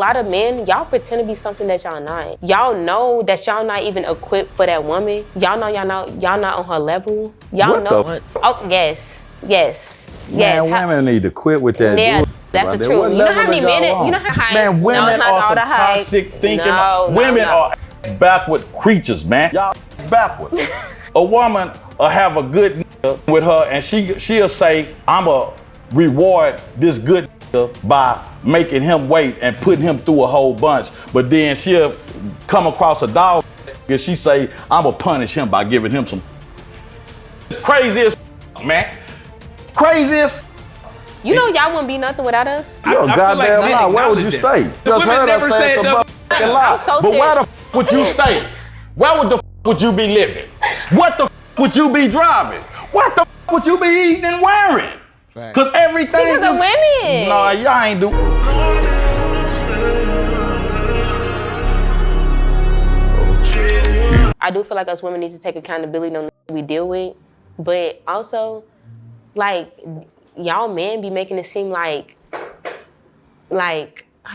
A lot of men, y'all pretend to be something that y'all not. Y'all know that y'all not even equipped for that woman. Y'all know y'all not on her level. Y'all know. What? Oh, yes. Man, women need to quit with that. Yeah, that's the truth. You know how many men? You know how Man, women are some toxic thinking. Women are backward creatures, man. Y'all backwards. A woman will have a good with her, and she'll say, "I'ma reward this good by making him wait and putting him through a whole bunch." But then she'll come across a dog and she say, "I'ma punish him by giving him some." It's crazy as man. Crazy as. You know y'all wouldn't be nothing without us. Yo, goddamn lie. Where would you stay? Just heard us say some motherfucking lie. But where the would you stay? Where would the would you be living? What the would you be driving? What the would you be eating and wearing? Cause everything. Because of women. Nah, y'all ain't do. I do feel like us women need to take accountability on what we deal with, but also, like, y'all men be making it seem like how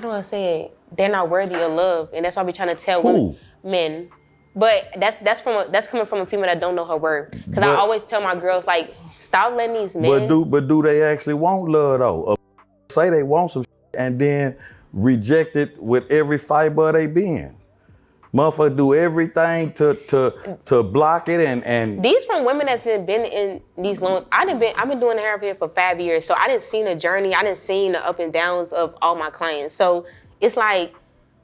do I say it? They're not worthy of love, and that's why we trying to tell men. But that's coming from a female that don't know her worth. Because I always tell my girls, like, stop letting these men. But do they actually want love though? Say they want some and then reject it with every fiber of their being. Motherfucker do everything to block it and these from women that's been in these long. I've been doing hair here for 5 years, so I didn't see the journey. I didn't see the up and downs of all my clients. So it's like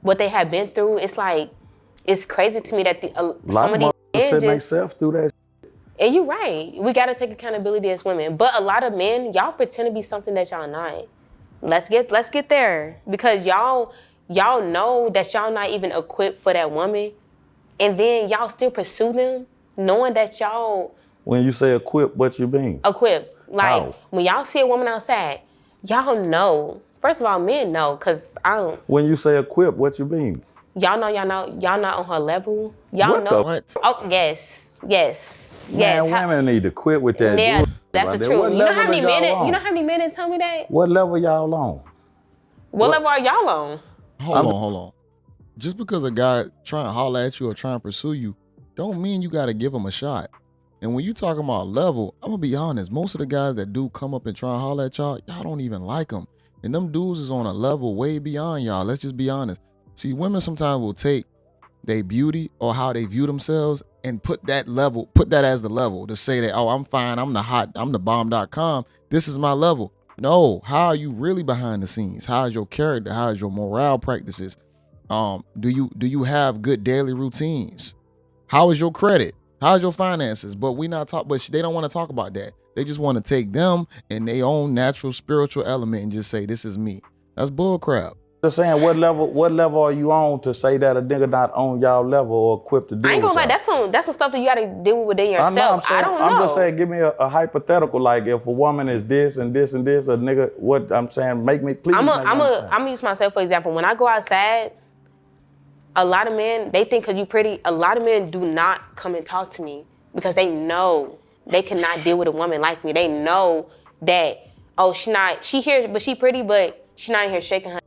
what they have been through. It's like it's crazy to me that some of these men sitting themselves through that. And you're right. We gotta take accountability as women. But a lot of men, y'all pretend to be something that y'all not. Let's get there because y'all know that y'all not even equipped for that woman, and then y'all still pursue them, knowing that y'all. When you say equipped, what you mean? Equipped, like when y'all see a woman outside, y'all know. First of all, men know, cause I don't. When you say equipped, what you mean? Y'all know y'all not on her level. Y'all know. What? Oh yes. Man, women need to quit with that. Yeah, that's the truth. You know how many men? On? You know how many men tell me that? What level y'all on? What level are y'all on? Hold on. Just because a guy trying to holler at you or trying to pursue you, don't mean you got to give him a shot. And when you talking about level, I'm gonna be honest. Most of the guys that do come up and try and holler at y'all don't even like them. And them dudes is on a level way beyond y'all. Let's just be honest. See, women sometimes will take their beauty or how they view themselves and put that as the level to say that, oh, I'm fine, I'm the bomb.com. This is my level. No, how are you really behind the scenes? How is your character? How is your morale practices? Do you have good daily routines? How is your credit? How is your finances? But they don't want to talk about that. They just want to take them and their own natural spiritual element and just say, this is me. That's bull crap. Just saying, what level are you on to say that a nigga not on y'all level or equipped to do? I ain't gonna lie, that's some stuff that you gotta deal with within yourself. I don't know. I'm just saying, give me a hypothetical, like if a woman is this and this and this, a nigga, what I'm saying, make me please. I'm gonna use myself for example. When I go outside, a lot of men, they think because you pretty, a lot of men do not come and talk to me because they know they cannot deal with a woman like me. They know that, oh, she here, but she pretty, but she not in here shaking her.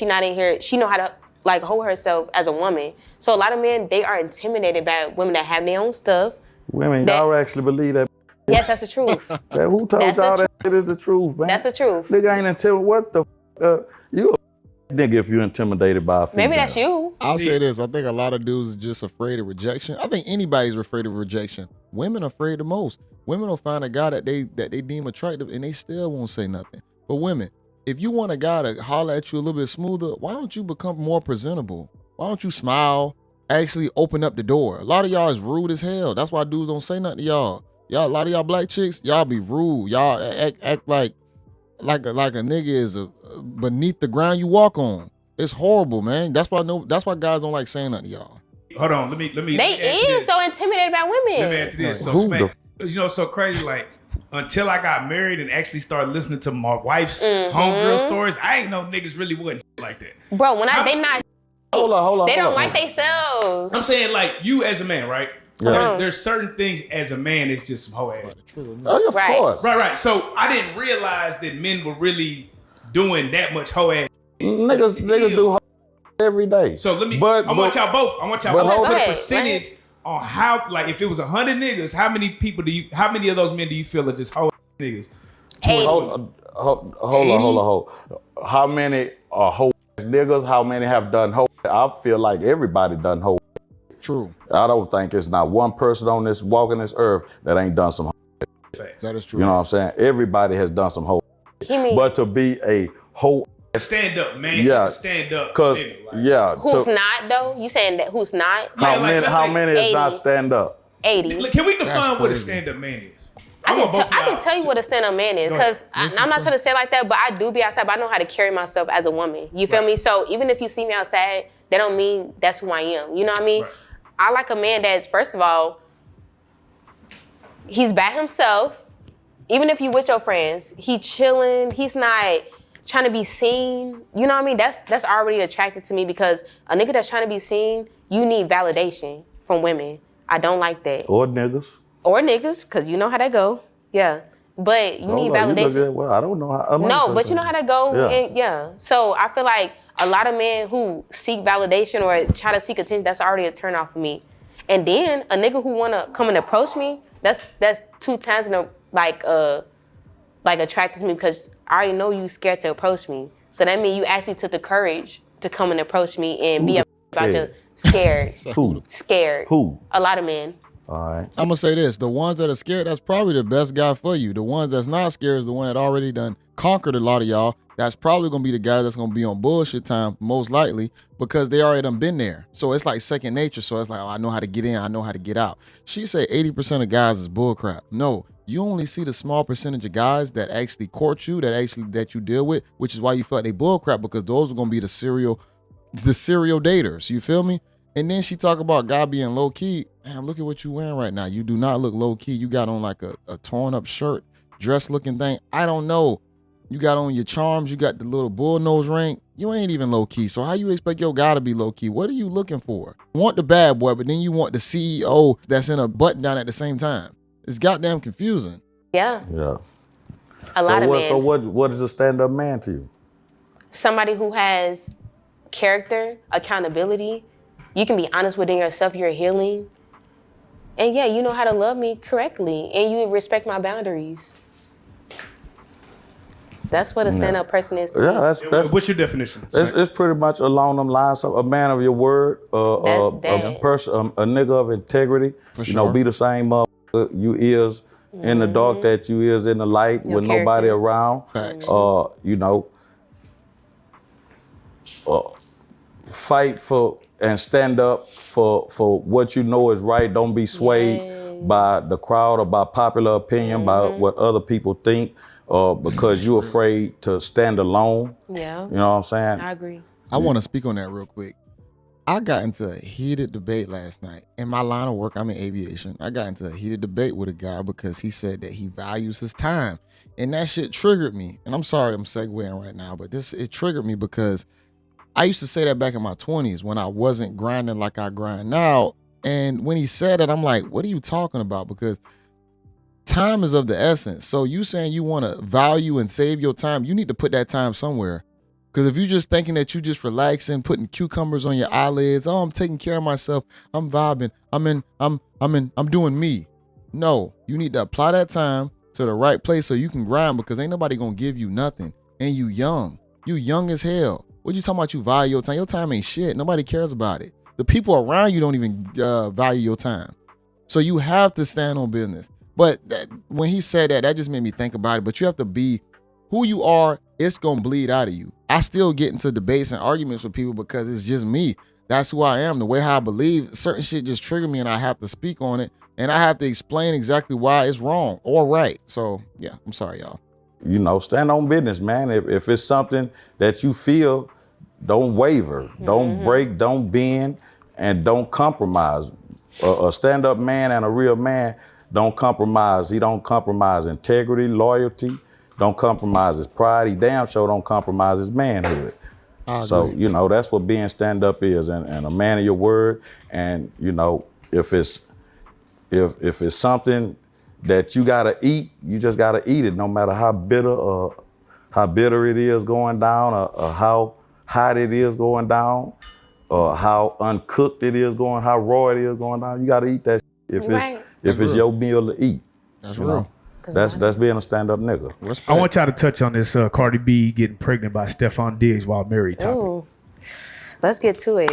She not in here, she know how to like hold herself as a woman. So a lot of men, they are intimidated by women that have their own stuff. Women, y'all actually believe that? Yes, that's the truth. Who told y'all that it is the truth, man? That's the truth. Nigga ain't intimidated. What the you a nigga if you're intimidated by a female. Maybe that's you. I'll say this. I think a lot of dudes are just afraid of rejection. I think anybody's afraid of rejection. Women are afraid the most. Women will find a guy that they deem attractive and they still won't say nothing. But women, if you want a guy to holler at you a little bit smoother, why don't you become more presentable? Why don't you smile, actually open up the door? A lot of y'all is rude as hell. That's why dudes don't say nothing to y'all. A lot of y'all black chicks, y'all be rude. Y'all act like a nigga is beneath the ground you walk on. It's horrible, man. That's why guys don't like saying nothing to y'all. Hold on, let me. They is so intimidated by women. Let me add to this. So so crazy, like. Until I got married and actually started listening to my wife's homegirl stories, I ain't know niggas really wasn't like that. Bro, they not. Hold on. They don't like themselves. I'm saying like you as a man, right? Yeah. There's certain things as a man that's just some hoe ass. Oh, of course. Right. So I didn't realize that men were really doing that much hoe ass. Niggas do every day. So let me. I want y'all both. I want y'all both to put a percentage on how, like, if it was 100 niggas, how many of those men do you feel are just whole niggas? 80. Hold on. How many are whole niggas? How many have done whole? I feel like everybody done whole. True. I don't think it's not one person on this walking this earth that ain't done some whole. That is true. You know what I'm saying? Everybody has done some whole. But to be a whole stand up man, yeah, stand up. Cause yeah, who's not though? You saying that who's not? How many is not stand up? 80. Can we define what a stand up man is? I can tell you what a stand up man is, because I'm not trying to say it like that, but I do be outside, but I know how to carry myself as a woman. You feel me? So even if you see me outside, that don't mean that's who I am. You know what I mean? Right. I like a man that's, first of all, he's by himself. Even if you with your friends, he chilling. He's not trying to be seen. You know what I mean? That's already attractive to me, because a nigga that's trying to be seen, you need validation from women. I don't like that. Or niggas. Or niggas, because you know how that go. Yeah. But you need validation. Well, I don't know how. No, but you know how that go. Yeah. So I feel like a lot of men who seek validation or try to seek attention, that's already a turn off for me. And then a nigga who wanna come and approach me, that's 2 times in a like attracted to me, because I already know you scared to approach me. So that means you actually took the courage to come and approach me and be about your scared. Scared. Who? A lot of men. All right. I'm gonna say this: the ones that are scared, that's probably the best guy for you. The ones that's not scared is the one that already done conquered a lot of y'all. That's probably gonna be the guy that's gonna be on bullshit time, most likely, because they already done been there. So it's like second nature. So it's like, oh, I know how to get in, I know how to get out. She say 80% of guys is bullcrap. No, you only see the small percentage of guys that actually court you, that you deal with, which is why you feel like they bullcrap, because those are gonna be the serial daters. You feel me? And then she talk about God being low key. Man, look at what you wearing right now. You do not look low key. You got on like a torn up shirt, dress looking thing. I don't know. You got on your charms. You got the little bull nose ring. You ain't even low key. So how you expect your guy to be low key? What are you looking for? You want the bad boy, but then you want the CEO that's in a button down at the same time. It's goddamn confusing. Yeah. Yeah. A lot of men. So what is a stand-up man to you? Somebody who has character, accountability. You can be honest within yourself. You're healing. And yeah, you know how to love me correctly. And you respect my boundaries. That's what a stand-up person is to me. That's what's your definition? It's pretty much along them lines. A man of your word, a person, a nigga of integrity. For sure. Be the same you is in the dark that you is in the light with nobody around. Facts. Fight for and stand up for what you know is right. Don't be swayed by the crowd or by popular opinion, by what other people think. Because you're afraid to stand alone. Yeah. You know what I'm saying? I agree. I want to speak on that real quick. I got into a heated debate last night. In my line of work, I'm in aviation. I got into a heated debate with a guy because he said that he values his time. And that shit triggered me. And I'm sorry I'm segueing right now, but it triggered me because I used to say that back in my 20s when I wasn't grinding like I grind now. And when he said it, I'm like, what are you talking about? Because time is of the essence. So you saying you want to value and save your time, you need to put that time somewhere. Because if you're just thinking that you just relaxing, putting cucumbers on your eyelids, oh, I'm taking care of myself, I'm vibing, I'm doing me. No, you need to apply that time to the right place so you can grind, because ain't nobody gonna give you nothing. And you young as hell. What you talking about? You value your time? Your time ain't shit. Nobody cares about it. The people around you don't even value your time. So you have to stand on business. But when he said that just made me think about it. But you have to be who you are. It's going to bleed out of you. I still get into debates and arguments with people because it's just me. That's who I am. The way how I believe, certain shit just trigger me and I have to speak on it. And I have to explain exactly why it's wrong or right. So, yeah, I'm sorry, y'all. Stand on business, man. If it's something that you feel, don't waver. Don't break, don't bend, and don't compromise. A stand-up man and a real man don't compromise. He don't compromise integrity, loyalty, don't compromise his pride. He damn sure don't compromise his manhood. So, that's what being stand-up is, and a man of your word. And, if it's something that you gotta eat, you just gotta eat it, no matter how bitter it is going down, or hot it is going down, or how uncooked it is going, how raw it is going down. You gotta eat that if it's your meal to eat. That's real. That's being a stand-up nigga. Respect. I want y'all to touch on this Cardi B getting pregnant by Stephon Diggs while married topic. Ooh. Let's get to it.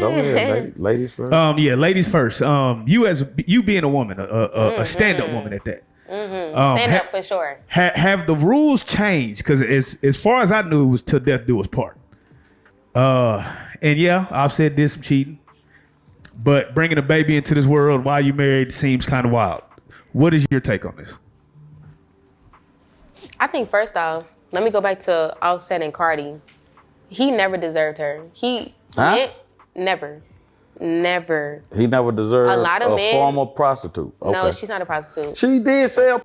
Go ahead, ladies first. Yeah, ladies first. You being a woman, a stand-up woman at that. Stand up for sure. Have the rules changed? Because as far as I knew, it was till death do us part. And yeah, I've said this some cheating, but bringing a baby into this world while you married seems kind of wild. What is your take on this? I think first off, let me go back to Offset and Cardi. He never deserved her. Never. He never deserved A lot of men- former prostitute. Okay. No, she's not a prostitute. She did sell.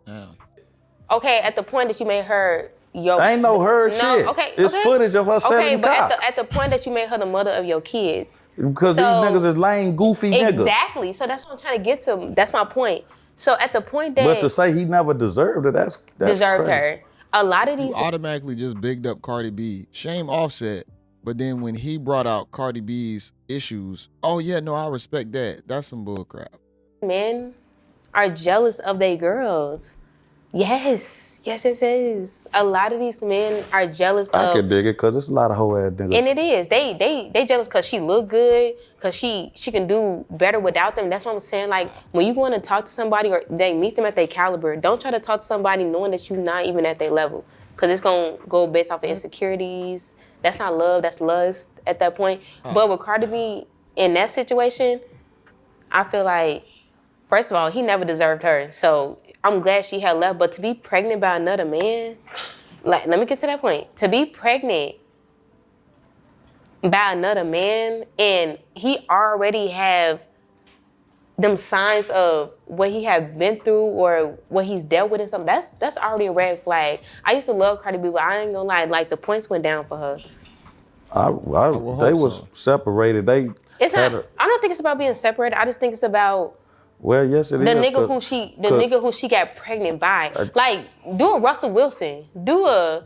Okay, at the point that you made her your... I ain't no her shit. Okay, it's footage of her selling Okay, but cock. at the point that you made her the mother of your kids. Because So- these niggas is lame, goofy niggas. Exactly. So that's what I'm trying to get to. That's my point. So at the point that... But to say he never deserved it, that's deserved crazy. her. A lot of You these... automatically just bigged up Cardi B. Shame Offset. But then when he brought out Cardi B's issues, oh yeah, no, I respect that. That's some bull crap. Men are jealous of their girls. Yes, it is. A lot of these men are jealous I of... can dig it because it's a lot of hoe ass niggas. And it is. They jealous because she look good, because she can do better without them. That's what I'm saying. Like, when you go in to talk to somebody or they meet them at their caliber, don't try to talk to somebody knowing that you're not even at their level. Because it's going to go based off of insecurities. That's not love, that's lust at that point. But with Cardi B, in that situation, I feel like, first of all, he never deserved her. So I'm glad she had left. But to be pregnant by another man, like, let me get to that point. To be pregnant by another man and he already have them signs of what he have been through or what he's dealt with and something, that's already a red flag. I used to love Cardi B, but I ain't gonna lie, like the points went down for her. They was separated. It's not. I don't think it's about being separated. I just think it's about well, yes, it is. the nigga who she got pregnant by. Like, do a Russell Wilson. Do a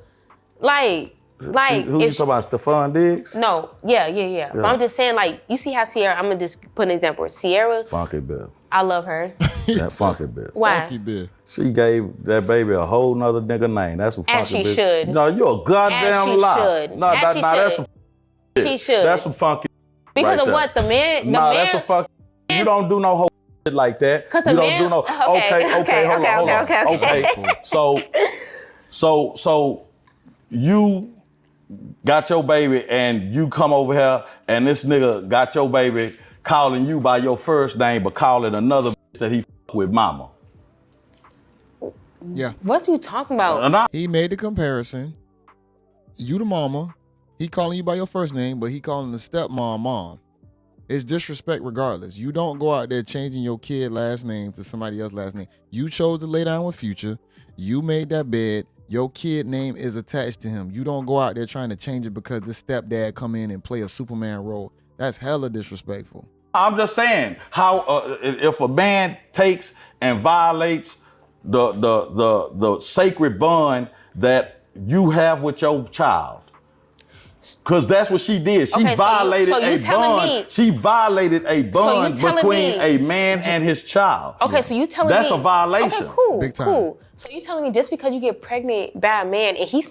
who you talking about? Stephon Diggs? No, yeah. But I'm just saying, like, you see how Sierra, I'm gonna just put an example. Sierra, Funky bitch. I love her. That funky bitch. Why? Funky bitch. She gave that baby a whole nother nigga name. That's some funky As she bitch. should. No, you a goddamn As she lie. should. No, As she that's should. some shit. She should. That's some funky Because right of there. what? The man, that's some fucking. You don't do no whole shit like that. 'Cause the you don't man- do no. okay, Hold on. okay. So you got your baby and you come over here and this nigga got your baby calling you by your first name but calling another bitch that he with mama. Yeah. What you talking about? He made the comparison. You the mama. He calling you by your first name, but he calling the stepmom mom. It's disrespect regardless. You don't go out there changing your kid last name to somebody else's last name. You chose to lay down with Future. You made that bed. Your kid name is attached to him. You don't go out there trying to change it because this stepdad come in and play a Superman role. That's hella disrespectful. I'm just saying how if a man takes and violates the sacred bond that you have with your child. Cause that's what she did. She violated a bond. She violated a bond between a man and his child. Okay, so you telling that's me a violation. Okay, cool, Big time. cool. So you telling me just because you get pregnant by a man and he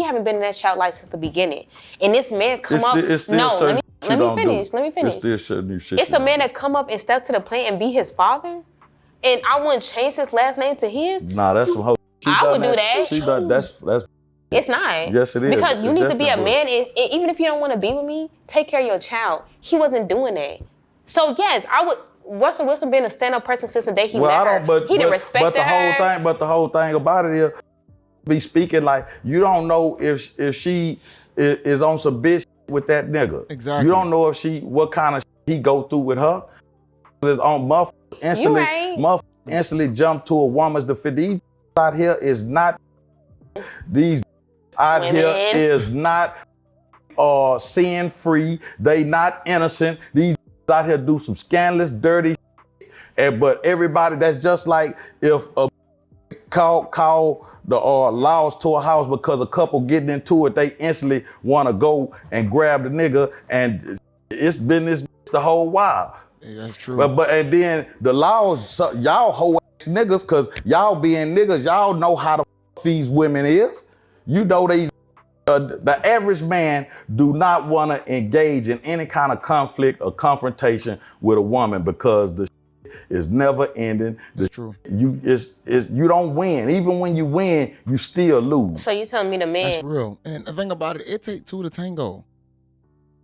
haven't been in that child life since the beginning, and this man come up? It's still no, let me finish. It's still certain new shit. It's a man that come up and step to the plate and be his father, and I wouldn't change his last name to his. Nah, that's some hoe. I would do that. She done, that's. It's not. Yes, it is. Because you It's need to be a definitely man, and even if you don't want to be with me, take care of your child. He wasn't doing that. So yes, I would. Russell Wilson being a stand-up person since the day he met her. He didn't respect her. But the whole thing about it is, be speaking like you don't know if she is on some bitch with that nigga. Exactly. You don't know what kind of he go through with her. Is on instantly jump to a woman's defense. These out here is not. These out Women. here is not sin free. They not innocent. These out here do some scandalous, dirty shit. But everybody, that's just like if a call the laws to a house because a couple getting into it, they instantly want to go and grab the nigga, and it's been this the whole while. Yeah, that's true. But and then the laws, so y'all hoe ass niggas, cause y'all being niggas, y'all know how the fuck these women is. You know these. The average man do not want to engage in any kind of conflict or confrontation with a woman because the is never ending. That's true. You don't win. Even when you win, you still lose. So you telling me the man? That's real. And the thing about it take two to tango.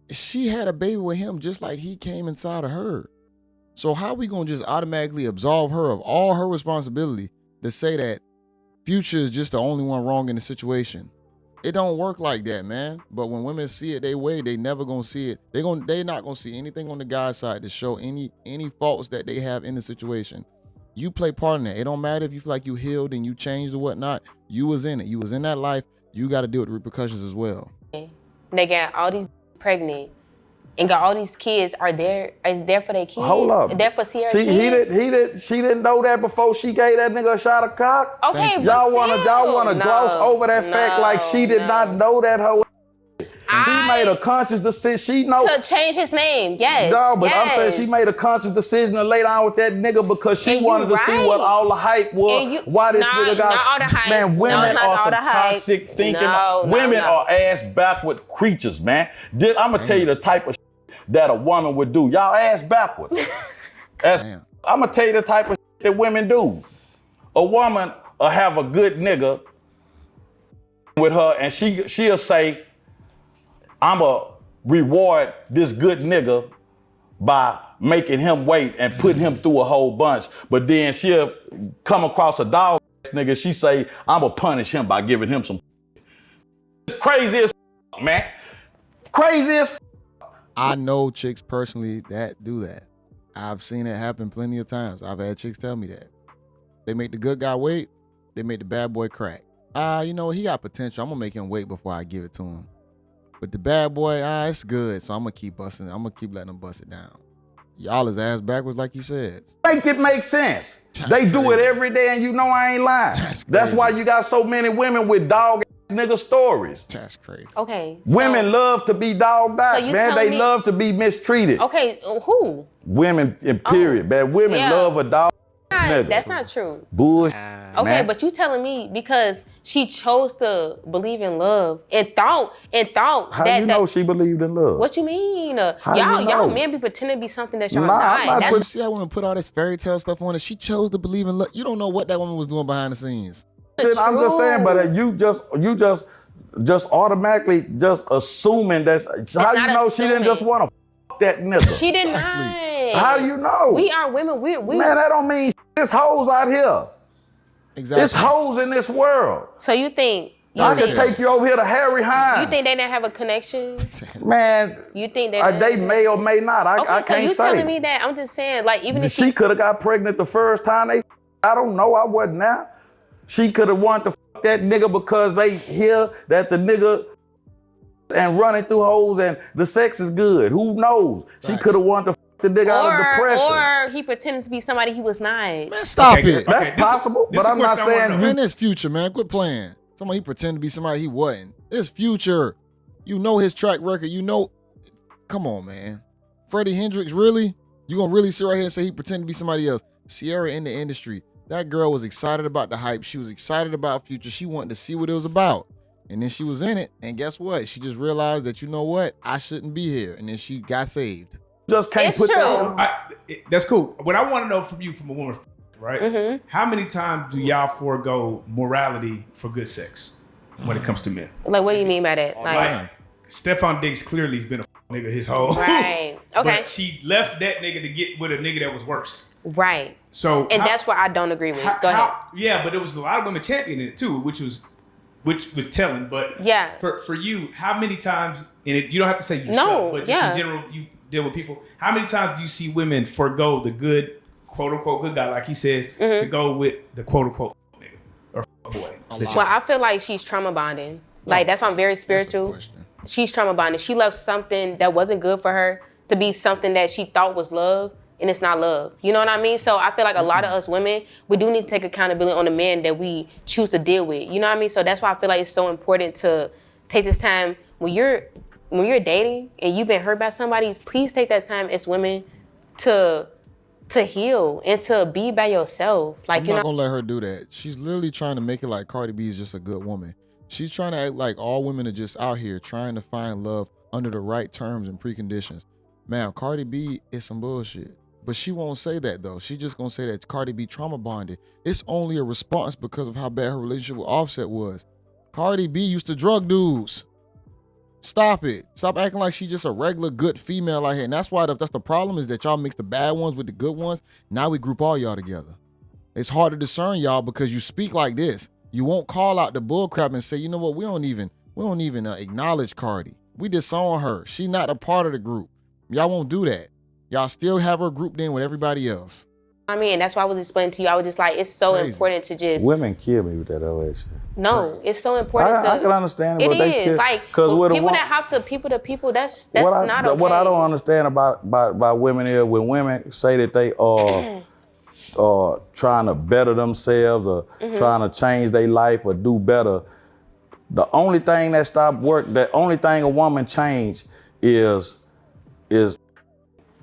She had a baby with him just like he came inside of her. So how we gonna just automatically absolve her of all her responsibility to say that Future is just the only one wrong in the situation? It don't work like that, man. But when women see it their way, they never gonna see it. They not gonna see anything on the guy's side to show any faults that they have in the situation. You play part in that. It don't matter if you feel like you healed and you changed or whatnot. You was in it. You was in that life. You got to deal with the repercussions as well. They got all these pregnant and got all these kids. Is there for their kids? Hold up. There for Sierra she kids? She didn't know that before she gave that nigga a shot of cock. Okay, but y'all wanna gloss over that fact like she did not know that hoe. She made a conscious decision. She know to change his name. Yes. No, but yes. I'm saying she made a conscious decision to lay down with that nigga because she wanted to see what all the hype was. Why this nigga got? Not all the hype. Man, women are some toxic thinking. Women are ass backward creatures, man. I'm gonna tell you the type of that a woman would do. Y'all ass backwards. I'm gonna tell you the type of that women do. A woman will have a good nigga with her, and she'll say, I'ma reward this good nigga by making him wait and putting him through a whole bunch. But then she'll come across a dog nigga, she say, I'ma punish him by giving him some. It's crazy as man. Crazy as I know chicks personally that do that. I've seen it happen plenty of times. I've had chicks tell me that. They make the good guy wait, they make the bad boy crack. You know, he got potential. I'm gonna make him wait before I give it to him. But the bad boy, it's good. So I'm gonna keep busting. I'm gonna keep letting him bust it down. Y'all is ass backwards like he said. Make it make sense. They do it every day and you know I ain't lying. That's why you got so many women with dog ass nigga stories. That's crazy. Okay. Women love to be dogged out, man. They love to be mistreated. Okay, who? Women, in period, man. Women love a dog ass nigga. That's not true. Bullshit. Okay, man. but you telling me because she chose to believe in love and thought How you know she believed in love? What you mean? Y'all men be pretending to be something that y'all not. See how women put all this fairy tale stuff on it. She chose to believe in love. You don't know what that woman was doing behind the scenes. I'm just saying, but you just automatically just assuming that's how you know she didn't just want to fuck that nigga. She did not. How do you know? We are women. We man, that don't mean there's hoes out here. Exactly. It's hoes in this world. So you think I could take you over here to Harry Hines. You think they didn't have a connection? Man, you think they may or may not. I can't say. So you telling me that? I'm just saying, like, even if she could have got pregnant the first time I don't know. I wasn't now. She could have wanted to fuck that nigga because they hear that the nigga and running through hoes and the sex is good. Who knows? She could have wanted to fuck the nigga out of depression. Or he pretended to be somebody he was not. Man, stop it. That's possible, but I'm not saying. Man, it's Future, man. Quit playing. Somebody he pretended to be somebody he wasn't. It's Future. You know his track record. You know. Come on, man. Freddie Hendrix, really? You gonna really sit right here and say he pretended to be somebody else? Sierra in the industry. That girl was excited about the hype. She was excited about Future. She wanted to see what it was about. And then she was in it. And guess what? She just realized that, you know what? I shouldn't be here. And then she got saved. Just can't put that. That's cool. What I want to know from you, from a woman, right? Mm-hmm. How many times do y'all forego morality for good sex when it comes to men? Like, what do you mean by that? Like Stephon Diggs clearly has been a nigga his whole. Right. Okay. But she left that nigga to get with a nigga that was worse. Right. So that's what I don't agree with. Go ahead. Yeah, but there was a lot of women championing it too, which was telling. But yeah, for you, how many times? And you don't have to say yourself, but just in general, you deal with people. How many times do you see women forego the good, quote unquote, good guy, like he says, to go with the quote unquote nigga or boy? Well, I feel like she's trauma bonding. Like that's why I'm very spiritual. She's trauma bonding. She left something that wasn't good for her to be something that she thought was love. and it's not love. You know what I mean? So I feel like a lot of us women, we do need to take accountability on the man that we choose to deal with. You know what I mean? So that's why I feel like it's so important to take this time when you're dating and you've been hurt by somebody. Please take that time as women to heal and to be by yourself. Like, I'm not gonna let her do that. She's literally trying to make it like Cardi B is just a good woman. She's trying to act like all women are just out here trying to find love under the right terms and preconditions. Man, Cardi B is some bullshit. But she won't say that though. She just gonna say that Cardi B trauma bonded. It's only a response because of how bad her relationship with Offset was. Cardi B used to drug dudes. Stop it. Stop acting like she's just a regular good female out here. And that's why that's the problem, is that y'all mix the bad ones with the good ones. Now we group all y'all together. It's hard to discern y'all because you speak like this. You won't call out the bullcrap and say, you know what, we don't even acknowledge Cardi. We disown her. She not a part of the group. Y'all won't do that. Y'all still have her grouped in with everybody else. I mean, that's why I was explaining to you. I was just like, it's so important to just... Women kill me with that old shit. No, it's so important I can understand it, but they kill. Like, people that have to people to people, that's not okay. What I don't understand about women is when women say that they are trying to better themselves or trying to change their life or do better, the only thing that stop work, the only thing a woman change is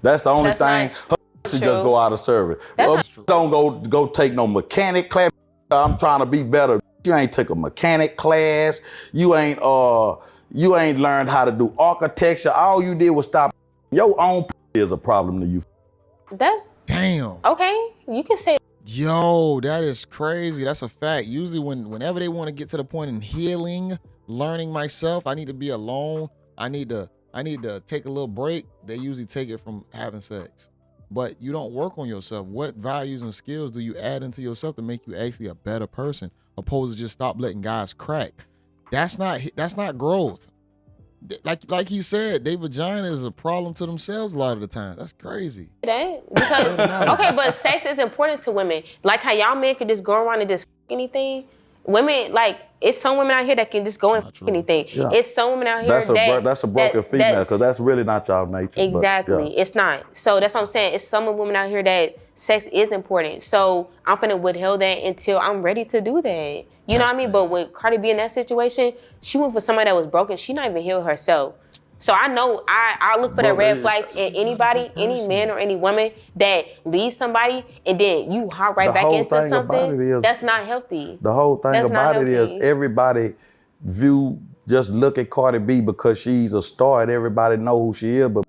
that's the only thing. Her should just go out of service. Don't go take no mechanic class. I'm trying to be better. You ain't took a mechanic class. You ain't learned how to do architecture. All you did was stop. Your own is a problem to you. That's damn. Okay, you can say. Yo, that is crazy. That's a fact. Usually whenever they want to get to the point in healing, learning myself, I need to be alone. I need to take a little break. They usually take it from having sex. But you don't work on yourself. What values and skills do you add into yourself to make you actually a better person, opposed to just stop letting guys crack? That's not growth. Like he said, their vagina is a problem to themselves a lot of the time. That's crazy. Because okay, but sex is important to women. Like how y'all men could just go around and just anything. Women, like, it's some women out here that can just go and anything. Yeah. It's some women out here that's a broken female, because that's really not y'all nature. Exactly, but, yeah. It's not. So that's what I'm saying. It's some women out here that sex is important. So I'm finna withhold that until I'm ready to do that. You know what I mean? But when Cardi B in that situation, she went for somebody that was broken. She not even healed herself. So I know I look for the red flags in anybody, any man or any woman that leaves somebody and then you hop right back into something. That's not healthy. The whole thing about it is everybody just look at Cardi B because she's a star and everybody know who she is, but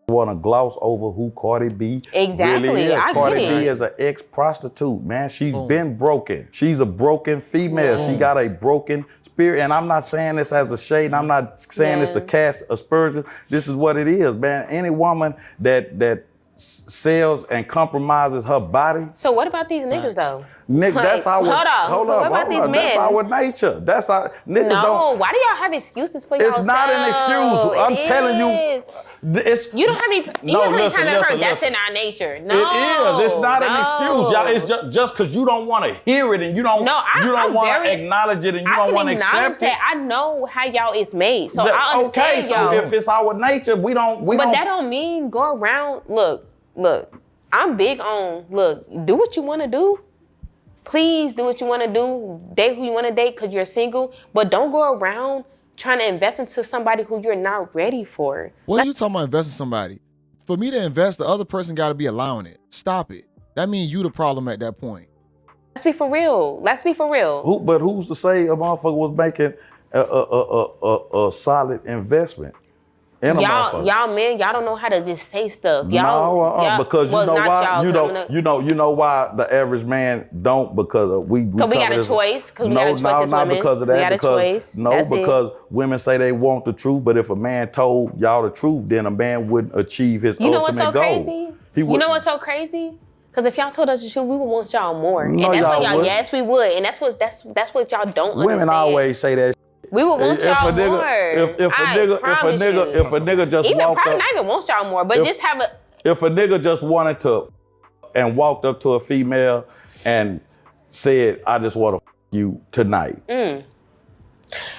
want to gloss over who Cardi B really is. Cardi B is an ex-prostitute, man. She's been broken. She's a broken female. She got a broken spirit. And I'm not saying this as a shade. I'm not saying this to cast aspersion. This is what it is, man. Any woman that sells and compromises her body. So what about these niggas though? Nigga, like, that's our hold up. What about these men? That's our nature. That's our niggas. No, why do y'all have excuses for yourself? It's not an excuse. I'm telling you. You don't have any time to hurt. That's in our nature. No, it is. It's not an excuse, y'all. It's just because you don't want to hear it and you don't want to acknowledge it and you don't want to accept it. I know how y'all is made, so I understand y'all. So if it's our nature, we don't. But that don't mean go around. Look. I'm big on do what you want to do. Please do what you want to do. Date who you want to date because you're single, but don't go around trying to invest into somebody who you're not ready for. What are you talking about investing somebody? For me to invest, the other person got to be allowing it. Stop it. That means you the problem at that point. Let's be for real. But who's to say a motherfucker was making a solid investment? Y'all men, y'all don't know how to just say stuff. Because you know why the average man don't, because we got a choice. Because we got a choice as women. Not because of that. We got a choice. Because women say they want the truth, but if a man told y'all the truth, then a man wouldn't achieve his ultimate goal. You know what's so crazy? You know what's so crazy? Because if y'all told us the truth, we would want y'all more. And that's what y'all, yes, we would. And that's what y'all don't understand. Women always say that. We would want y'all more. If a nigga just probably not even want y'all more, but just have a. If a nigga just wanted to, and walked up to a female and said, "I just want to you tonight,"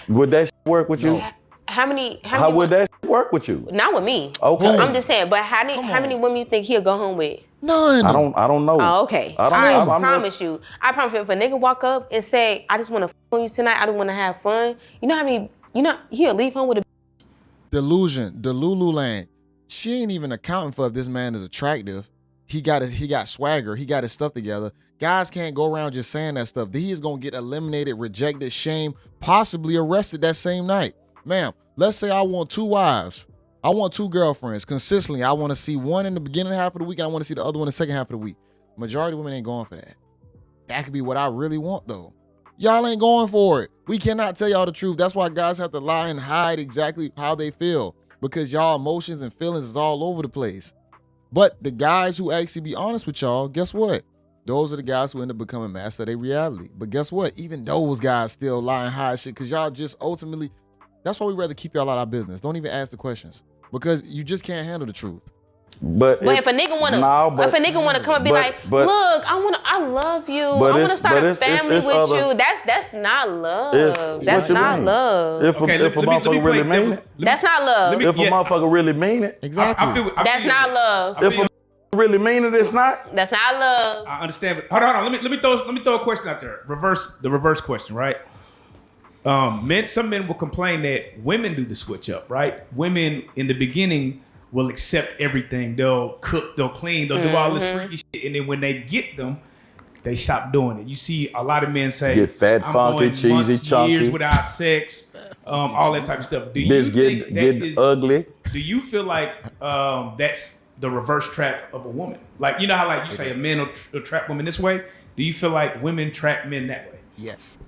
would that work with you? How would that work with you? Not with me. Okay. I'm just saying, but how many women you think he'll go home with? None. I don't know. Oh, okay. I promise you. I promise you, if a nigga walk up and say, I just want to f on you tonight, I just want to have fun, you know how many, he'll leave home with a delusion, the Lululand. She ain't even accounting for if this man is attractive. He got swagger. He got his stuff together. Guys can't go around just saying that stuff. He is going to get eliminated, rejected, shamed, possibly arrested that same night. Ma'am, let's say I want 2 wives. I want 2 girlfriends consistently. I want to see one in the beginning half of the week and I want to see the other one in the second half of the week. Majority of women ain't going for that. That could be what I really want though. Y'all ain't going for it. We cannot tell y'all the truth. That's why guys have to lie and hide exactly how they feel because y'all emotions and feelings is all over the place. But the guys who actually be honest with y'all, guess what? Those are the guys who end up becoming master of their reality. But guess what? Even those guys still lie and hide shit because y'all just ultimately, that's why we rather keep y'all out of our business. Don't even ask the questions because you just can't handle the truth. But if a nigga wanna, if a nigga wanna come and be like, look, I love you. I wanna start a family with you. That's not love. That's not love. If a motherfucker really mean it, that's not love. If a motherfucker really mean it, exactly. That's not love. If a really mean it, it's not. That's not love. I understand. But hold on. Let me throw a question out there. The reverse question, right? Some men will complain that women do the switch up, right? Women in the beginning will accept everything. They'll cook, they'll clean, they'll do all this freaky shit, and then when they get them, they stop doing it. You see a lot of men say, get fat, I'm funky, going cheesy, months, chunky, years without sex, all that type of stuff. Do you bitch think get ugly? Do you feel like that's the reverse trap of a woman? Like, you know how like you say a man will trap women this way? Do you feel like women trap men that way? Yes.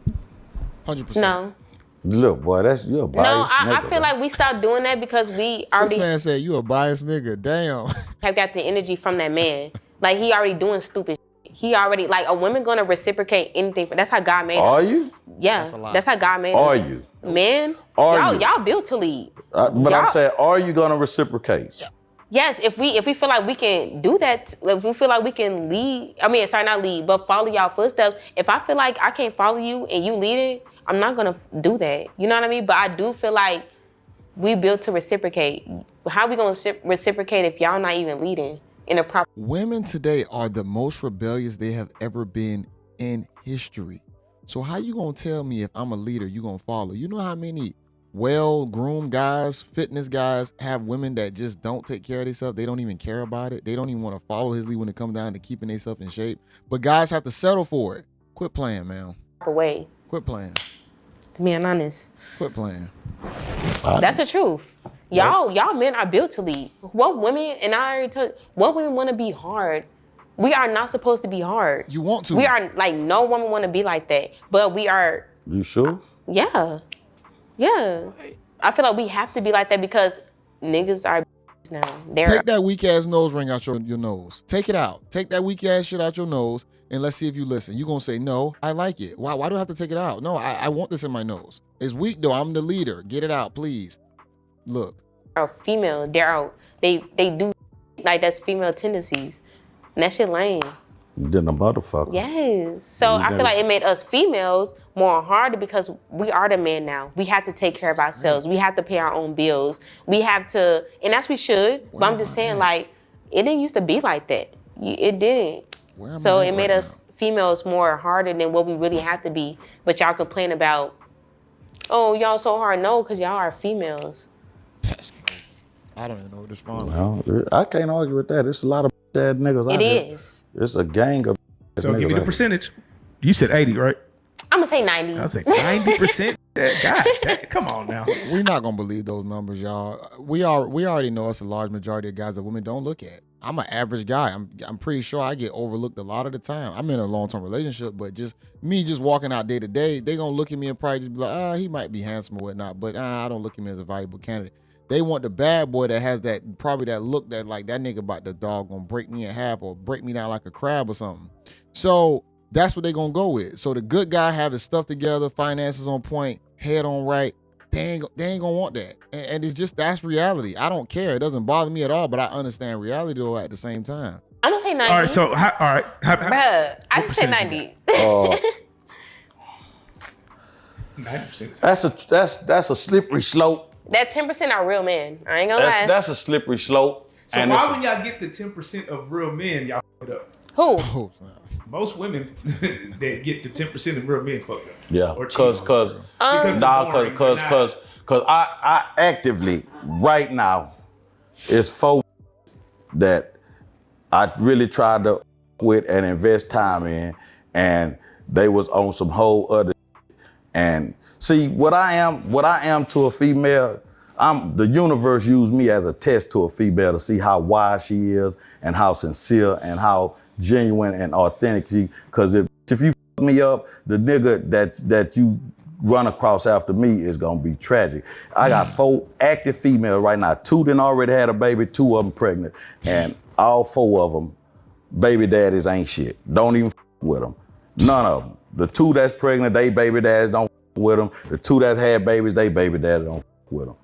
100%. No. Look, boy, you're a biased nigga. No, I feel like we stopped doing that because we already. This man said you a biased nigga. Damn. Have got the energy from that man. Like he already doing stupid shit. He already, like a woman gonna reciprocate anything. That's how God made us. Are you? Yeah. That's how God made us. Are you? Man, Are you? Y'all built to lead. But I'm saying, are you gonna reciprocate? Yeah. Yes, if we feel like we can do that, if we feel like we can lead, not lead, but follow y'all footsteps. If I feel like I can't follow you and you leading, I'm not gonna do that. You know what I mean? But I do feel like we built to reciprocate. How we gonna reciprocate if y'all not even leading in a proper? Women today are the most rebellious they have ever been in history. So how you gonna tell me if I'm a leader, you gonna follow? You know how many well-groomed guys, fitness guys have women that just don't take care of themselves. They don't even care about it. They don't even want to follow his lead when it comes down to keeping themselves in shape. But guys have to settle for it. Quit playing, man. Way. Quit playing. Being honest. Quit playing. That's the truth. Y'all men are built to lead. What women, and I already told you, what women want to be hard. We are not supposed to be hard. You want to. We are, like, no woman want to be like that. But we are. You sure? Yeah. Yeah. I feel like we have to be like that because niggas are now. Take that weak ass nose ring out your nose. Take it out. Take that weak ass shit out your nose and let's see if you listen. You're going to say, no, I like it. Why do I have to take it out? No, I want this in my nose. It's weak though. I'm the leader. Get it out, please. Look. They're female. They do like that's female tendencies. And that shit lame. Then a motherfucker. Yes. So I feel like it made us females more harder because we are the men now. We have to take care of ourselves. We have to pay our own bills. We have to, and that's we should. But I'm just saying, like, it didn't used to be like that. It didn't. So it made us females more harder than what we really have to be. But y'all complain about, oh, y'all so hard. No, because y'all are females. I don't even know what to respond. No, I can't argue with that. It's a lot of bad niggas out there. It is. It's a gang of So give me the percentage. You said 80, right? I'm going to say 90. I was like 90%? God, come on now. We're not going to believe those numbers, y'all. We already know it's a large majority of guys that women don't look at. I'm an average guy. I'm pretty sure I get overlooked a lot of the time. I'm in a long-term relationship, but just walking out day to day, they going to look at me and probably just be like, he might be handsome or whatnot, but I don't look at him as a valuable candidate. They want the bad boy that has that look that like that nigga about the dog gonna break me in half or break me down like a crab or something. So that's what they gonna go with. So the good guy have his stuff together, finances on point, head on right. They ain't gonna want that. And it's just, that's reality. I don't care. It doesn't bother me at all, but I understand reality though at the same time. I'm gonna say 90. All right, so, all right. Bruh, I didn't say 90. 90%. That's a slippery slope. That 10% are real men. I ain't gonna lie. That's a slippery slope. So why when y'all get the 10% of real men, y'all fuck it up? Who? Oh, Most women that get the 10% of real men fucked up. Yeah, Or because I actively right now it's 4 that I really tried to with and invest time in, and they was on some whole other. And see what I am to a female. The universe used me as a test to a female to see how wise she is and how sincere and how genuine and authentic she. Because if you fuck me up, the nigga that you run across after me is gonna be tragic. I got 4 active females right now. 2 done already had a baby, 2 of them pregnant, and all 4 of them baby daddies ain't shit. Don't even fuck with them. None of them. The 2 that's pregnant, they baby daddies don't fuck with them. The 2 that had babies, they baby daddies don't fuck with them.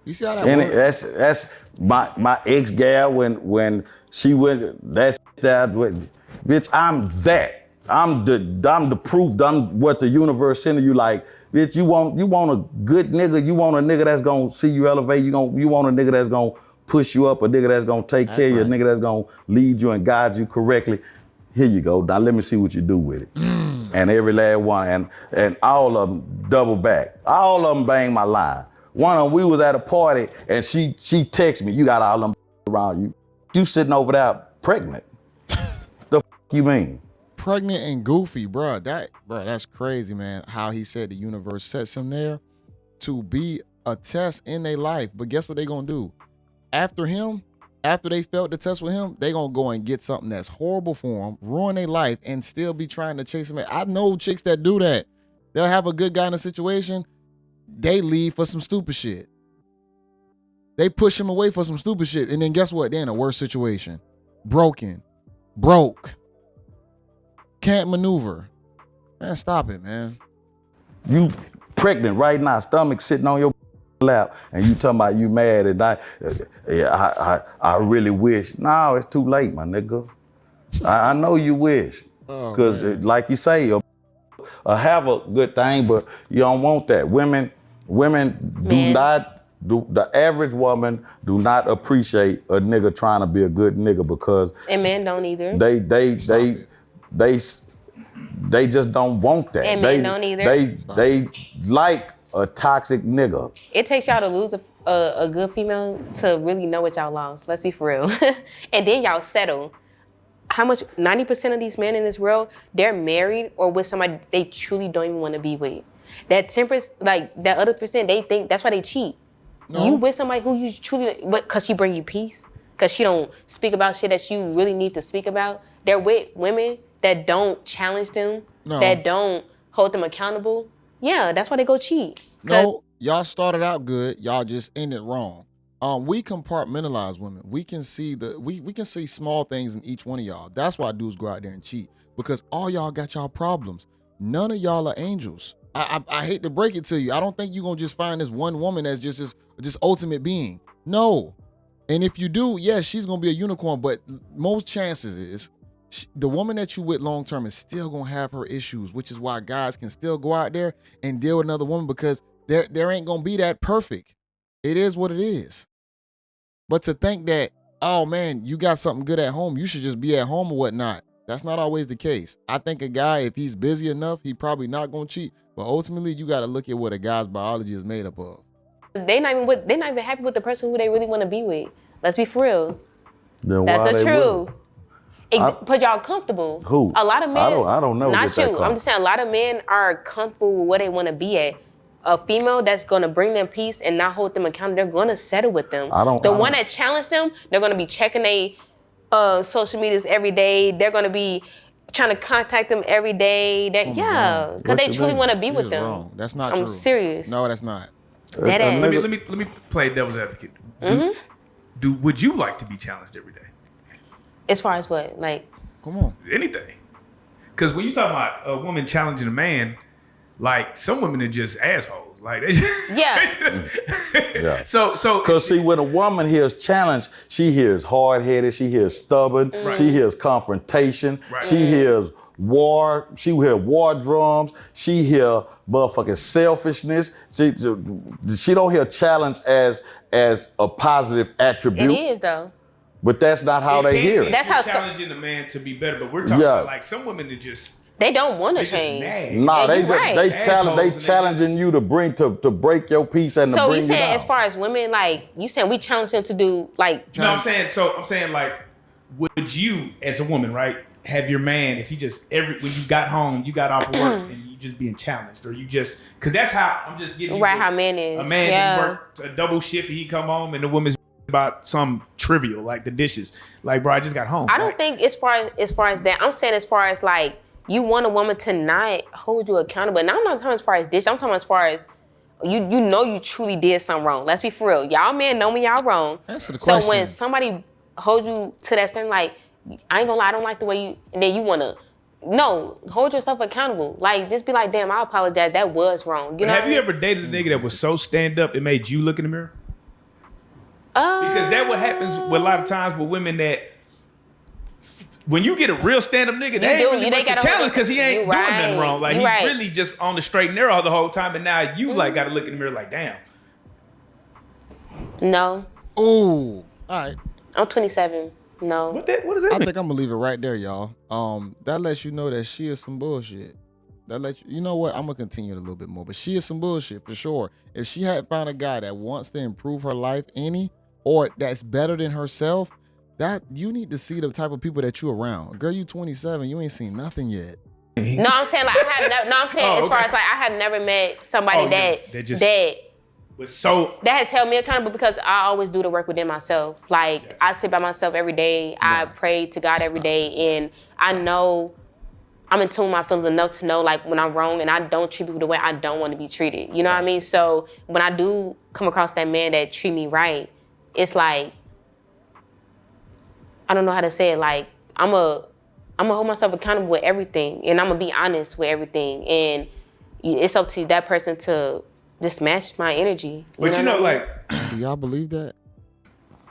You see how that works? That's my ex gal when she went that bitch. I'm that. I'm the proof. I'm what the universe sending you. Like, bitch, you want a good nigga. You want a nigga that's gonna see you elevate. You want a nigga that's gonna push you up. A nigga that's gonna take care of you. A nigga that's gonna lead you and guide you correctly. Here you go. Now let me see what you do with it. And every last one, and all of them double back. All of them bang my line. One of them, we was at a party and she texted me, you got all them around you. You sitting over there pregnant. The f you mean? Pregnant and goofy, bro. That's crazy, man. How he said the universe sets him there to be a test in their life. But guess what they gonna do? After they felt the test with him, they gonna go and get something that's horrible for them, ruin their life, and still be trying to chase him. I know chicks that do that. They'll have a good guy in a situation, they leave for some stupid shit. They push him away for some stupid shit, and then guess what? They're in a worse situation. Broke, can't maneuver. Man, stop it, man. You pregnant right now, stomach sitting on your lap, and you talking about you mad and I really wish. No, it's too late, my nigga. I know you wish. Because like you say, have a good thing, but you don't want that. Women do not, the average woman do not appreciate a nigga trying to be a good nigga because. And men don't either. They just don't want that. And men don't either. They like a toxic nigga. It takes y'all to lose a good female to really know what y'all lost. Let's be for real. And then y'all settle. How much, 90% of these men in this world, they're married or with somebody they truly don't even want to be with. That 10%, like that other percent, they think that's why they cheat. No. You with somebody who you truly, what, cause she bring you peace? Cause she don't speak about shit that you really need to speak about? They're with women that don't challenge them, that don't hold them accountable. Yeah, that's why they go cheat. No, y'all started out good, y'all just ended wrong. We compartmentalize women. We can see we can see small things in each one of y'all. That's why dudes go out there and cheat, because all y'all got y'all problems. None of y'all are angels. I hate to break it to you. I don't think you're gonna just find this one woman that's just this ultimate being. No. And if you do, yes, she's gonna be a unicorn, but most chances is the woman that you with long term is still gonna have her issues, which is why guys can still go out there and deal with another woman, because there ain't gonna be that perfect. It is what it is. But to think that, oh man, you got something good at home, you should just be at home or whatnot, that's not always the case. I think a guy, if he's busy enough, he probably not gonna cheat. But ultimately, you gotta look at what a guy's biology is made up of. They're not even happy with the person who they really want to be with. Let's be for real. Then that's the truth. Put y'all comfortable. Who? A lot of men. I don't know. Not you. I'm just saying a lot of men are comfortable with where they want to be at. A female that's gonna bring them peace and not hold them accountable, they're gonna settle with them. The one that challenged them, they're gonna be checking their social medias every day. They're gonna be trying to contact them every day. Because they truly want to be with them. Wrong. That's not true. I'm serious. No, that's not. That is. Let me play devil's advocate. Would you like to be challenged every day? As far as what? Like, come on. Anything. Because when you talk about a woman challenging a man, like some women are just assholes. Like they just, yeah. So because see, when a woman hears challenge, she hears hard-headed, she hears stubborn, she hears confrontation, she hears war, she hear war drums, she hear motherfucking selfishness. She don't hear challenge as a positive attribute. It is though. But that's not how they hear it. That's how challenging a man to be better. But we're talking about like some women that just they don't want to just change. nag. No, Yeah, they challenging you to bring to break your peace and to So bring you you saying down. as far as women, like you saying we challenge them to do like? No, I'm saying like, would you as a woman, right, have your man if he just when you got home, you got off of work and you just being challenged, or you just because that's how I'm just giving you how men is a man that worked a double shift and he come home and the woman's about some trivial like the dishes, like bro, I just got home. I don't think as far as that. I'm saying as far as like you want a woman to not hold you accountable. And I'm not talking as far as dishes. I'm talking as far as you know you truly did something wrong. Let's be for real. Y'all men know when y'all wrong. Answer the question. So when somebody hold you to that standard, like I ain't gonna lie, I don't like the way you, and then you wanna, no, hold yourself accountable. Like just be like, damn, I apologize. That was wrong. You know? Have you ever dated a nigga that was so stand up it made you look in the mirror? Because that's what happens with a lot of times with women that when you get a real stand-up nigga, they ain't really much to challenge because he ain't doing nothing wrong. Like he's really just on the straight and narrow the whole time, and now you like got to look in the mirror like, damn. No. Oh, all right. I'm 27. No. What does that I mean? think I'm gonna leave it right there, y'all. That lets you know that she is some bullshit. That lets you know what? I'm gonna continue it a little bit more, but she is some bullshit for sure. If she had found a guy that wants to improve her life or that's better than herself, that you need to see the type of people that you around. Girl, you 27, you ain't seen nothing yet. No, I'm saying like as far as like I have never met somebody that has held me accountable because I always do the work within myself. Like I sit by myself every day. I pray to God every day, and I know I'm in tune with my feelings enough to know like when I'm wrong and I don't treat people the way I don't want to be treated. You know what I mean? So when I do come across that man that treat me right, it's like, I don't know how to say it. Like I'm gonna hold myself accountable with everything, and I'm gonna be honest with everything. And it's up to that person to just match my energy. But you know, like, do y'all believe that?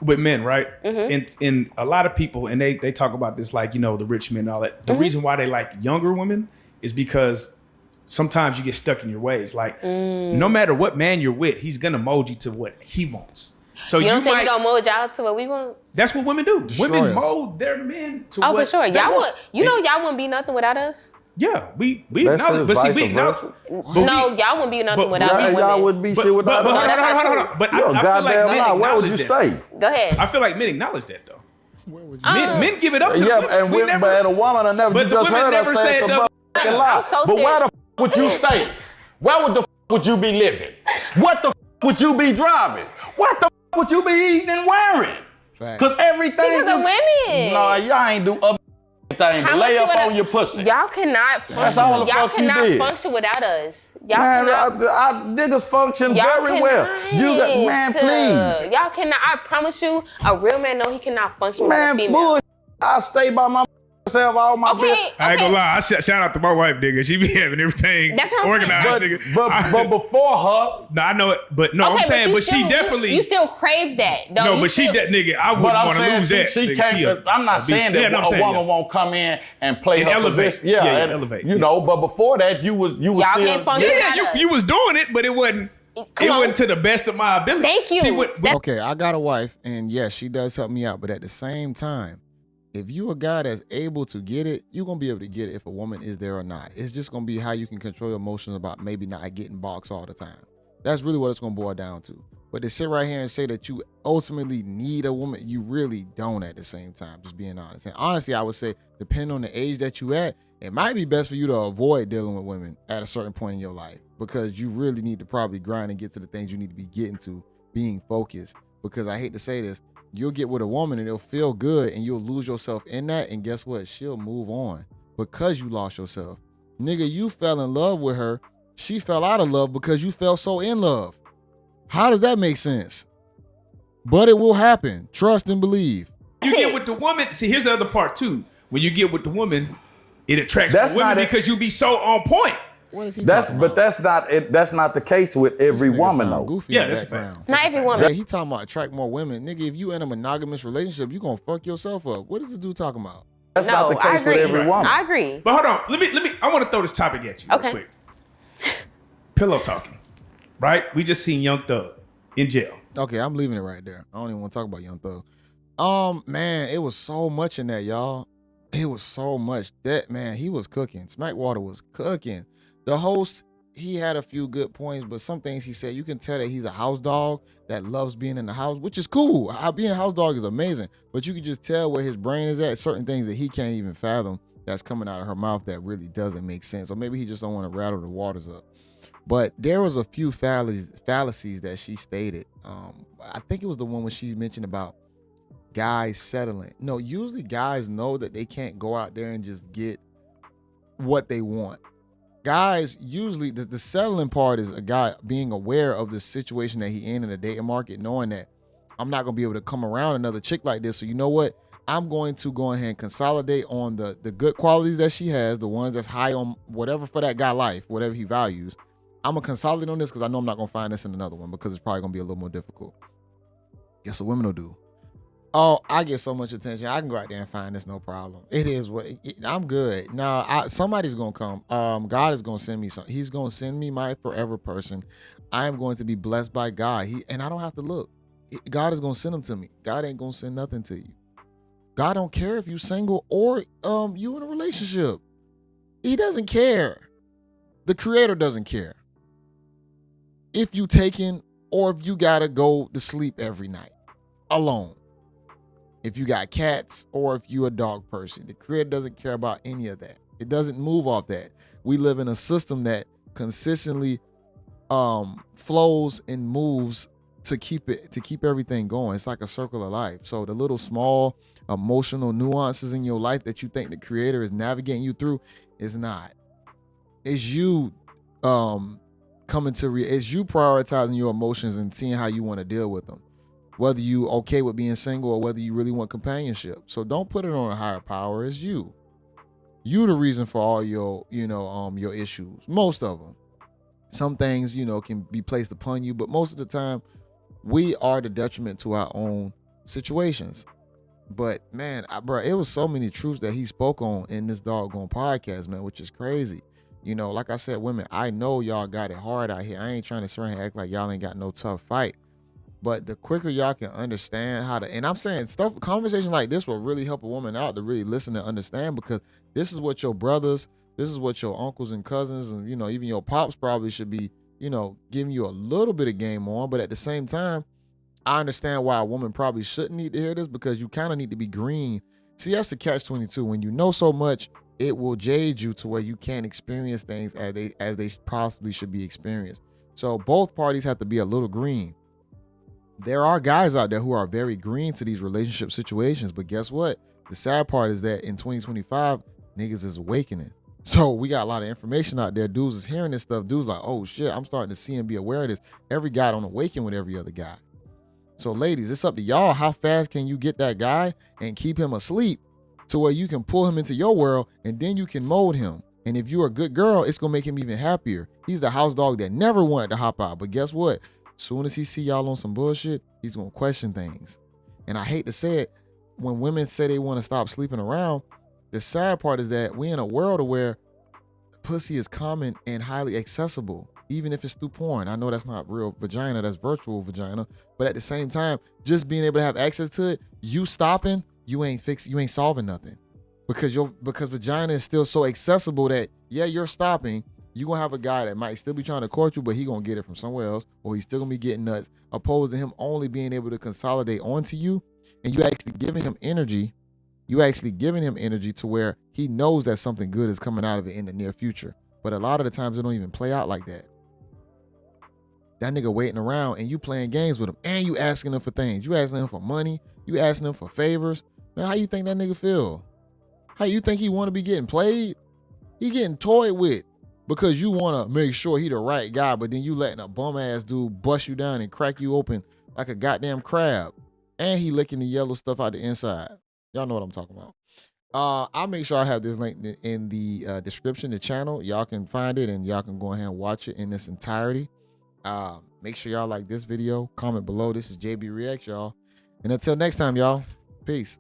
With men, right? And a lot of people, and they talk about this, like, you know, the rich men and all that. The reason why they like younger women is because sometimes you get stuck in your ways. Like, no matter what man you're with, he's gonna mold you to what he wants. So you don't think he's gonna mold y'all to what we want? That's what women do. Women mold their men to what for sure. Y'all want. Y'all wouldn't be nothing without us. Yeah, we acknowledge, but see, we acknowledge. No, y'all wouldn't be nothing without me. Y'all wouldn't be shit without us. Hold on. But I feel like men acknowledge where would you stay? Go ahead. I feel like men acknowledge that though. Men give it up to and a woman will never. But the women never said the fucking lie. But where the f would you stay? Where would the f would you be living? What the f would you be driving? What the f would you be eating and wearing? Because everything. Because of women. No, y'all ain't do a thing. Lay up on your pussy. Y'all cannot function. That's all the y'all fuck you cannot did. function without us. Y'all man, cannot. our niggas function very well. You got, man, please. Y'all cannot. I promise you, a real man know he cannot function man, with a female. Bull, I stay by myself all my bitch. I ain't gonna lie. I shout out to my wife, nigga. She be having everything organized, nigga. But before her, no, I know it. But no, I'm saying, but she definitely. You still crave that, though. No, but she that nigga. I wouldn't want to lose that. She can't. I'm not saying that a woman won't come in and play her elevate. position. Yeah, elevate. You know, but before that, you was y'all still. Can't function you was doing it, but it wasn't. It wasn't to the best of my ability. Thank you. Okay, I got a wife, and yes, she does help me out. But at the same time, if you a guy that's able to get it, you're going to be able to get it if a woman is there or not. It's just going to be how you can control your emotions about maybe not getting boxed all the time. That's really what it's going to boil down to. But to sit right here and say that you ultimately need a woman, you really don't at the same time, just being honest. And honestly, I would say, depending on the age that you at, it might be best for you to avoid dealing with women at a certain point in your life because you really need to probably grind and get to the things you need to be getting to, being focused. Because I hate to say this, you'll get with a woman and it'll feel good and you'll lose yourself in that. And guess what? She'll move on because you lost yourself. Nigga, you fell in love with her. She fell out of love because you fell so in love. How does that make sense? But it will happen. Trust and believe. You get with the woman. See, here's the other part too. When you get with the woman, it attracts the women because you be so on point. That's not the case with every woman though. Yeah, that's a fact. Not every woman. Yeah, he talking about attract more women. Nigga, if you in a monogamous relationship, you gonna fuck yourself up. What is this dude talking about? That's not the case with every woman. I agree. But hold on, let me. I want to throw this topic at you real quick. Pillow talking, right? We just seen Young Thug in jail. Okay, I'm leaving it right there. I don't even want to talk about Young Thug. Man, it was so much in that, y'all. It was so much. That man, he was cooking. SmackWater was cooking. The host, he had a few good points, but some things he said, you can tell that he's a house dog that loves being in the house, which is cool. Being a house dog is amazing, but you can just tell where his brain is at. Certain things that he can't even fathom that's coming out of her mouth that really doesn't make sense, or maybe he just don't want to rattle the waters up. But there was a few fallacies that she stated. I think it was the one when she mentioned about guys settling. No, usually guys know that they can't go out there and just get what they want. Guys, usually the settling part is a guy being aware of the situation that he in the dating market, knowing that I'm not going to be able to come around another chick like this. So you know what? I'm going to go ahead and consolidate on the good qualities that she has, the ones that's high on whatever for that guy life, whatever he values. I'm going to consolidate on this because I know I'm not going to find this in another one because it's probably going to be a little more difficult. Guess what women will do? Oh, I get so much attention. I can go out there and find this, no problem. It is what I'm good. Now, somebody's gonna come. God is gonna send me something. He's gonna send me my forever person. I am going to be blessed by God. And I don't have to look. God is gonna send him to me. God ain't gonna send nothing to you. God don't care if you single or you in a relationship. He doesn't care. The Creator doesn't care if you taken or if you gotta go to sleep every night alone. If you got cats or if you a dog person, the Creator doesn't care about any of that. It doesn't move off that. We live in a system that consistently flows and moves to keep everything going. It's like a circle of life. So the little small emotional nuances in your life that you think the Creator is navigating you through is not. It's you it's you prioritizing your emotions and seeing how you want to deal with them. Whether you okay with being single or whether you really want companionship. So don't put it on a higher power. It's you. You the reason for all your, your issues. Most of them. Some things, can be placed upon you, but most of the time, we are the detriment to our own situations. But man, bro, it was so many truths that he spoke on in this doggone podcast, man, which is crazy. Like I said, women, I know y'all got it hard out here. I ain't trying to sit and act like y'all ain't got no tough fight. But the quicker y'all can understand how to, and I'm saying conversations like this will really help a woman out to really listen and understand, because this is what your brothers, this is what your uncles and cousins, and even your pops probably should be, giving you a little bit of game on. But at the same time, I understand why a woman probably shouldn't need to hear this, because you kind of need to be green. See, that's the catch-22. When you know so much, it will jade you to where you can't experience things as they possibly should be experienced. So both parties have to be a little green. There are guys out there who are very green to these relationship situations, but guess what? The sad part is that in 2025, niggas is awakening. So we got a lot of information out there. Dudes is hearing this stuff. Dudes like, oh shit, I'm starting to see and be aware of this. Every guy don't awaken with every other guy. So ladies, it's up to y'all. How fast can you get that guy and keep him asleep to where you can pull him into your world and then you can mold him? And if you're a good girl, it's gonna make him even happier. He's the house dog that never wanted to hop out. But guess what? Soon as he see y'all on some bullshit, he's gonna question things. And I hate to say it, when women say they want to stop sleeping around, the sad part is that we're in a world where pussy is common and highly accessible, even if it's through porn. I know that's not real vagina, that's virtual vagina. But at the same time, just being able to have access to it, you stopping, you ain't solving nothing. Because vagina is still so accessible that, yeah, you're stopping. You're going to have a guy that might still be trying to court you, but he going to get it from somewhere else, or he's still going to be getting nuts, opposed to him only being able to consolidate onto you, and you actually giving him energy. You actually giving him energy to where he knows that something good is coming out of it in the near future. But a lot of the times it don't even play out like that. That nigga waiting around and you playing games with him, and you asking him for things. You asking him for money. You asking him for favors. Man, how you think that nigga feel? How you think he want to be getting played? He getting toyed with. Because you want to make sure he the right guy, but then you letting a bum-ass dude bust you down and crack you open like a goddamn crab. And he licking the yellow stuff out the inside. Y'all know what I'm talking about. I'll make sure I have this link in the description, the channel. Y'all can find it and y'all can go ahead and watch it in its entirety. Make sure y'all like this video. Comment below. This is JayBReacts, y'all. And until next time, y'all. Peace.